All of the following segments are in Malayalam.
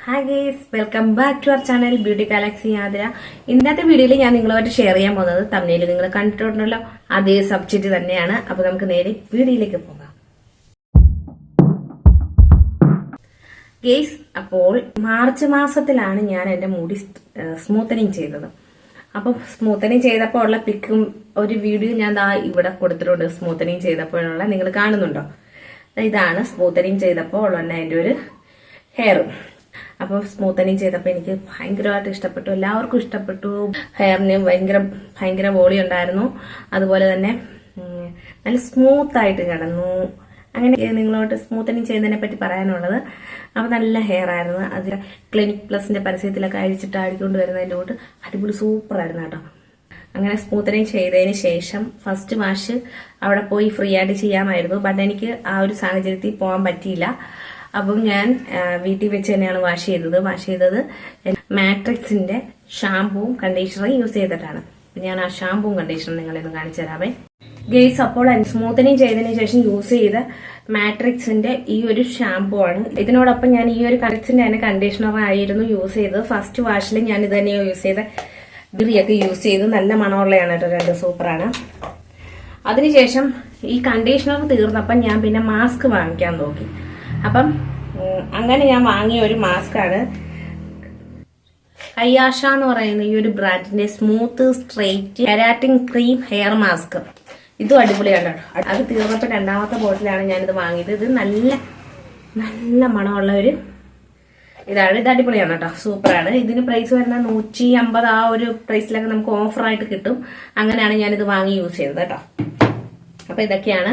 Hi guys, welcome back to our channel beauty galaxy Athira. ഇന്നത്തെ വീഡിയോയിൽ ഞാൻ നിങ്ങളുമായിട്ട് ഷെയർ ചെയ്യാൻ പോകുന്നത് തമ്മിൽ നിങ്ങൾ കണ്ടിട്ടുണ്ടല്ലോ അതേ സബ്ജക്റ്റ് തന്നെയാണ്. അപ്പൊ നമുക്ക് നേരെ വീഡിയോയിലേക്ക് പോകാം. ഗേസ്, അപ്പോൾ മാർച്ച് മാസത്തിലാണ് ഞാൻ എന്റെ മുടി സ്മൂത്തനിങ് ചെയ്തത്. അപ്പൊ സ്മൂത്തനിങ് ചെയ്തപ്പോൾ ഉള്ള പിക്കും ഒരു വീഡിയോ ഞാൻ ഇവിടെ കൊടുത്തിട്ടുണ്ട്. സ്മൂത്തനിങ് ചെയ്തപ്പോഴുള്ള നിങ്ങൾ കാണുന്നുണ്ടോ? ഇതാണ് സ്മൂത്തനിങ് ചെയ്തപ്പോൾ ഉള്ള എന്റെ ഒരു ഹെയർ. അപ്പോൾ സ്മൂത്തനിങ് ചെയ്തപ്പോൾ എനിക്ക് ഭയങ്കരമായിട്ട് ഇഷ്ടപ്പെട്ടു, എല്ലാവർക്കും ഇഷ്ടപ്പെട്ടു. ഹെയറിന് ഭയങ്കര വോളി ഉണ്ടായിരുന്നു, അതുപോലെ തന്നെ നല്ല സ്മൂത്ത് ആയിട്ട് കിടന്നു. അങ്ങനെ നിങ്ങളോട്ട് സ്മൂത്തനിങ് ചെയ്യുന്നതിനെ പറ്റി പറയാനുള്ളത്. അപ്പോൾ നല്ല ഹെയർ ആയിരുന്നു. അതിൽ ക്ലിനിക് പ്ലസിന്റെ പരസ്യത്തിലൊക്കെ അഴിച്ചിട്ട് ആടിക്കൊണ്ട് വരുന്നതിൻ്റെ കൂട്ട് അടിപൊളി സൂപ്പർ ആയിരുന്നു കേട്ടോ. അങ്ങനെ സ്മൂത്തനിങ് ചെയ്തതിന് ശേഷം ഫസ്റ്റ് വാഷ് അവിടെ പോയി ഫ്രീ ആയിട്ട് ചെയ്യാമായിരുന്നു. ബട്ട് എനിക്ക് ആ ഒരു സാഹചര്യത്തിൽ പോകാൻ പറ്റിയില്ല. അപ്പം ഞാൻ വീട്ടിൽ വെച്ച് തന്നെയാണ് വാഷ് ചെയ്തത്. മാട്രിക്സിന്റെ ഷാമ്പൂവും കണ്ടീഷണറും യൂസ് ചെയ്തിട്ടാണ്. ഞാൻ ആ ഷാമ്പൂവും കണ്ടീഷണറും നിങ്ങളെന്ന് കാണിച്ചു തരാമേ ഗേസ്. അപ്പോൾ സ്മൂത്തനിങ് ചെയ്തതിന് ശേഷം യൂസ് ചെയ്ത മാട്രിക്സിന്റെ ഈ ഒരു ഷാമ്പൂ ആണ്. ഇതിനോടൊപ്പം ഞാൻ ഈ ഒരു കണ്ടീഷന്റെ തന്നെ കണ്ടീഷണർ ആയിരുന്നു യൂസ് ചെയ്തത്. ഫസ്റ്റ് വാഷിൽ ഞാൻ ഇത് തന്നെയോ യൂസ് ചെയ്ത ഗ്രിയൊക്കെ യൂസ് ചെയ്ത് നല്ല മണമുള്ളതാണ് കേട്ടോ, രണ്ട് സൂപ്പറാണ്. അതിനുശേഷം ഈ കണ്ടീഷണർ തീർന്നപ്പം ഞാൻ പിന്നെ മാസ്ക് വാങ്ങിക്കാൻ നോക്കി. അപ്പം അങ്ങനെ ഞാൻ വാങ്ങിയ ഒരു മാസ്ക് ആണ് കയ്യാഷ എന്ന് പറയുന്ന ഈ ഒരു ബ്രാൻഡിന്റെ smooth straight keratin cream hair mask. ഇതും അടിപൊളിയാണ്. അത് തീർന്നപ്പോൾ രണ്ടാമത്തെ ബോട്ടിലാണ് ഞാനിത് വാങ്ങിയത്. ഇത് നല്ല മണമുള്ള ഒരു ഇതാണ്. ഇത് അടിപൊളിയാണ് കേട്ടോ, സൂപ്പറാണ്. ഇതിന് പ്രൈസ് വരുന്ന 150 ആ ഒരു പ്രൈസിലൊക്കെ നമുക്ക് ഓഫറായിട്ട് കിട്ടും. അങ്ങനെയാണ് ഞാനിത് വാങ്ങി യൂസ് ചെയ്തത് കേട്ടോ. അപ്പൊ ഇതൊക്കെയാണ്.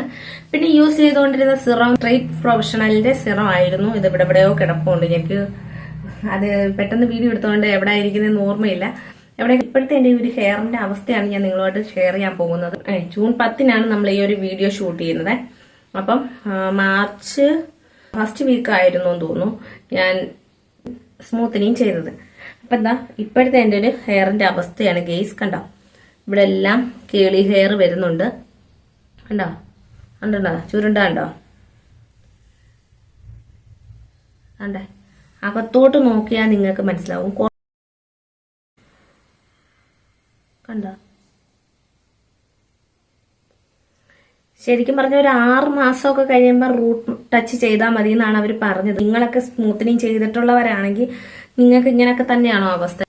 പിന്നെ യൂസ് ചെയ്തുകൊണ്ടിരുന്ന സിറം സ്ട്രേറ്റ് പ്രൊഫഷണലിന്റെ സിറം ആയിരുന്നു. ഇത് എവിടെയോ കിടപ്പുണ്ട്. എനിക്ക് അത് പെട്ടെന്ന് വീഡിയോ എടുത്തുകൊണ്ട് എവിടെ ആയിരിക്കുന്നതെന്ന് ഓർമ്മയില്ല. ഇപ്പോഴത്തെ എന്റെ ഒരു ഹെയറിന്റെ അവസ്ഥയാണ് ഞാൻ നിങ്ങളുമായിട്ട് ഷെയർ ചെയ്യാൻ പോകുന്നത്. ജൂൺ 10-നാണ് നമ്മൾ ഈ ഒരു വീഡിയോ ഷൂട്ട് ചെയ്യുന്നത്. അപ്പം മാർച്ച് ഫസ്റ്റ് വീക്ക് ആയിരുന്നു എന്ന് തോന്നുന്നു ഞാൻ സ്മൂത്തനിങ് ചെയ്തത്. അപ്പൊ എന്താ ഇപ്പോഴത്തെ എന്റെ ഒരു ഹെയറിന്റെ അവസ്ഥയാണ് ഗെയ്സ്. കണ്ടോ, ഇവിടെ എല്ലാം കേളി ഹെയർ വരുന്നുണ്ട്. കണ്ടോ, ചുരുണ്ടോ? കണ്ടേ, അകത്തോട്ട് നോക്കിയാൽ നിങ്ങൾക്ക് മനസ്സിലാവും. കണ്ടോ, ശരിക്കും പറഞ്ഞ ഒരു 6 മാസമൊക്കെ കഴിയുമ്പോൾ റൂട്ട് ടച്ച് ചെയ്താൽ മതി എന്നാണ് അവർ പറഞ്ഞത്. നിങ്ങളൊക്കെ സ്മൂത്തനിങ് ചെയ്തിട്ടുള്ളവരാണെങ്കിൽ നിങ്ങൾക്ക് ഇങ്ങനെയൊക്കെ തന്നെയാണോ അവസ്ഥ?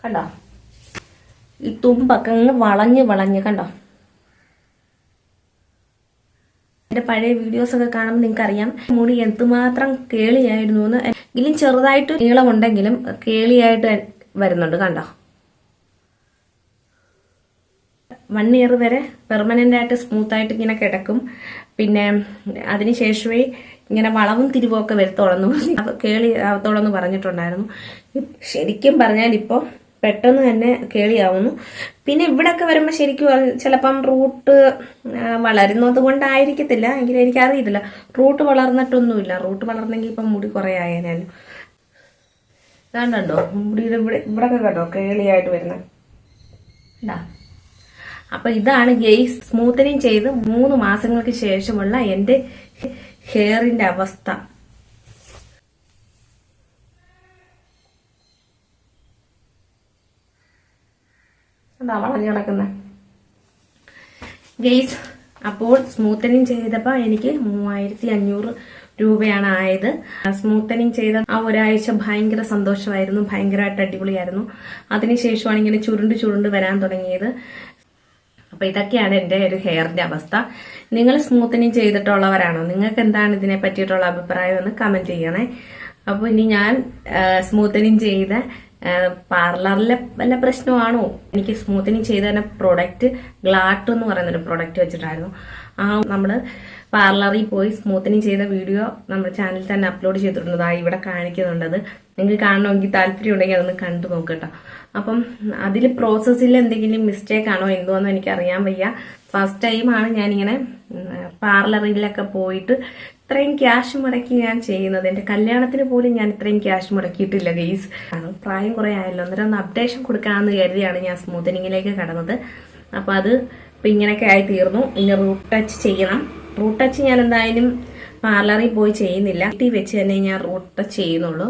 കണ്ടോ, ഈ തുമ്പൊക്കെ അങ്ങ് വളഞ്ഞ് കണ്ടോ. എന്റെ പഴയ വീഡിയോസ് ഒക്കെ കാണുമ്പോൾ നിങ്ങൾക്ക് അറിയാം മുടി എന്തുമാത്രം കേളിയായിരുന്നു എന്ന്. എങ്കിലും ചെറുതായിട്ട് നീളമുണ്ടെങ്കിലും കേളിയായിട്ട് വരുന്നുണ്ട്. കണ്ടോ, 1 ഇയർ വരെ പെർമനന്റ് ആയിട്ട് സ്മൂത്ത് ആയിട്ട് ഇങ്ങനെ കിടക്കും. പിന്നെ അതിനുശേഷമേ ഇങ്ങനെ വളവും തിരിവൊക്കെ വരുത്തോളന്നു, കേളി ആവത്തോളെന്ന് പറഞ്ഞിട്ടുണ്ടായിരുന്നു. ശരിക്കും പറഞ്ഞാൽ ഇപ്പൊ പെട്ടെന്ന് തന്നെ കേളിയാവുന്നു. പിന്നെ ഇവിടൊക്കെ വരുമ്പോൾ ശരിക്കും ചിലപ്പം റൂട്ട് വളരുന്നത് കൊണ്ടായിരിക്കത്തില്ല, എങ്കിലും എനിക്കറിയത്തില്ല. റൂട്ട് വളർന്നിട്ടൊന്നുമില്ല. റൂട്ട് വളർന്നെങ്കിൽ ഇപ്പം മുടി കുറേ ആയേനാലും. ഇതാണ്ടോ മുടിയുടെ ഇവിടൊക്കെ കേട്ടോ കേളിയായിട്ട് വരുന്നത്. ഉണ്ടാ. അപ്പൊ ഇതാണ് ഗെയ്സ് സ്മൂത്തനിങ് ചെയ്ത് 3 മാസങ്ങൾക്ക് ശേഷമുള്ള എന്റെ ഹെയറിന്റെ അവസ്ഥ. വളഞ്ഞു കിടക്കുന്ന ഗെയ്സ്. അപ്പോൾ സ്മൂത്തനിങ് ചെയ്തപ്പോൾ എനിക്ക് 3500 രൂപയാണ് ആയത്. സ്മൂത്തനിങ് ചെയ്ത ആ ഒരാഴ്ച ഭയങ്കര സന്തോഷമായിരുന്നു, ഭയങ്കരമായിട്ട് അടിപൊളിയായിരുന്നു. അതിനുശേഷമാണ് ഇങ്ങനെ ചുരുണ്ട് വരാൻ തുടങ്ങിയത്. അപ്പൊ ഇതൊക്കെയാണ് എന്റെ ഒരു ഹെയറിന്റെ അവസ്ഥ. നിങ്ങൾ സ്മൂത്തനിങ് ചെയ്തിട്ടുള്ളവരാണോ? നിങ്ങൾക്ക് എന്താണ് ഇതിനെ പറ്റിയിട്ടുള്ള അഭിപ്രായം എന്ന് കമന്റ് ചെയ്യണേ. അപ്പൊ ഇനി ഞാൻ സ്മൂത്തനിങ് ചെയ്ത പാർലറിലെ വല്ല പ്രശ്നമാണോ? എനിക്ക് സ്മൂത്തനിങ് ചെയ്ത തന്നെ പ്രൊഡക്റ്റ് ഗ്ലാട്ട് എന്ന് പറയുന്നൊരു പ്രൊഡക്റ്റ് വെച്ചിട്ടായിരുന്നു. നമ്മള് പാർലറിൽ പോയി സ്മൂത്തനിങ് ചെയ്ത വീഡിയോ നമ്മുടെ ചാനലിൽ തന്നെ അപ്ലോഡ് ചെയ്തിട്ടുണ്ട്. ഇവിടെ കാണിക്കുന്നുണ്ടത്. നിങ്ങൾക്ക് കാണണമെങ്കിൽ താല്പര്യം ഉണ്ടെങ്കിൽ അതൊന്ന് കണ്ടു നോക്കട്ടോ. അപ്പം അതിൽ പ്രോസസ്സിൽ എന്തെങ്കിലും മിസ്റ്റേക്ക് ആണോ എന്തോന്ന് എനിക്ക് അറിയാൻ വയ്യ. ഫസ്റ്റ് ടൈമാണ് ഞാനിങ്ങനെ പാർലറിലൊക്കെ പോയിട്ട് ഇത്രയും ക്യാഷ് മുടക്കി ഞാൻ ചെയ്യുന്നത്. എന്റെ കല്യാണത്തിന് പോലും ഞാൻ ഇത്രയും ക്യാഷ് മുടക്കിയിട്ടില്ല ഗെയ്സ്. പ്രായം കുറെ ആയല്ലോ, അന്നേരം ഒന്ന് അപ്ഡേഷൻ കൊടുക്കാമെന്ന് കരുതിയാണ് ഞാൻ സ്മൂത്തനിങ്ങിലേക്ക് കടന്നത്. അപ്പൊ അത് ഇപ്പൊ ഇങ്ങനെയൊക്കെ ആയി തീർന്നു. ഇനി റൂട്ട് ടച്ച് ചെയ്യണം. റൂട്ട് ടച്ച് ഞാൻ എന്തായാലും പാർലറിൽ പോയി ചെയ്യുന്നില്ല, വീട്ടിൽ വെച്ച് തന്നെ ഞാൻ റൂട്ട് ടച്ച് ചെയ്യുന്നുള്ളൂ.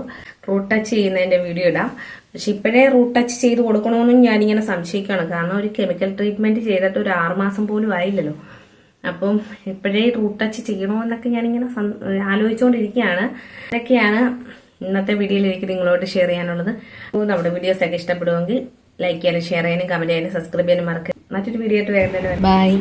റൂട്ട് ടച്ച് ചെയ്യുന്നതിന്റെ വീഡിയോ ഇടാം. പക്ഷെ ഇപ്പോഴേ റൂട്ട് ടച്ച് ചെയ്ത് കൊടുക്കണമെന്നും ഞാനിങ്ങനെ സംശയിക്കുകയാണ്. കാരണം ഒരു കെമിക്കൽ ട്രീറ്റ്മെന്റ് ചെയ്തിട്ട് ഒരു 6 മാസം പോലും ആയില്ലല്ലോ. അപ്പം ഇപ്പോഴേ റൂട്ട് ടച്ച് ചെയ്യണമെന്നൊക്കെ ഞാനിങ്ങനെ ആലോചിച്ചുകൊണ്ടിരിക്കുകയാണ്. ഇതൊക്കെയാണ് ഇന്നത്തെ വീഡിയോയിൽ എനിക്ക് നിങ്ങളോട് ഷെയർ ചെയ്യാനുള്ളത്. നമ്മുടെ വീഡിയോസ് ഒക്കെ ഇഷ്ടപ്പെടുമെങ്കിൽ ലൈക്ക് ചെയ്യാനും ഷെയർ ചെയ്യാനും കമന്റ് ചെയ്യാനും സബ്സ്ക്രൈബ് ചെയ്യാനും മറക്കരുത്. മറ്റൊരു വീഡിയോ ആയിട്ട് വരുന്നതിന് ബൈ.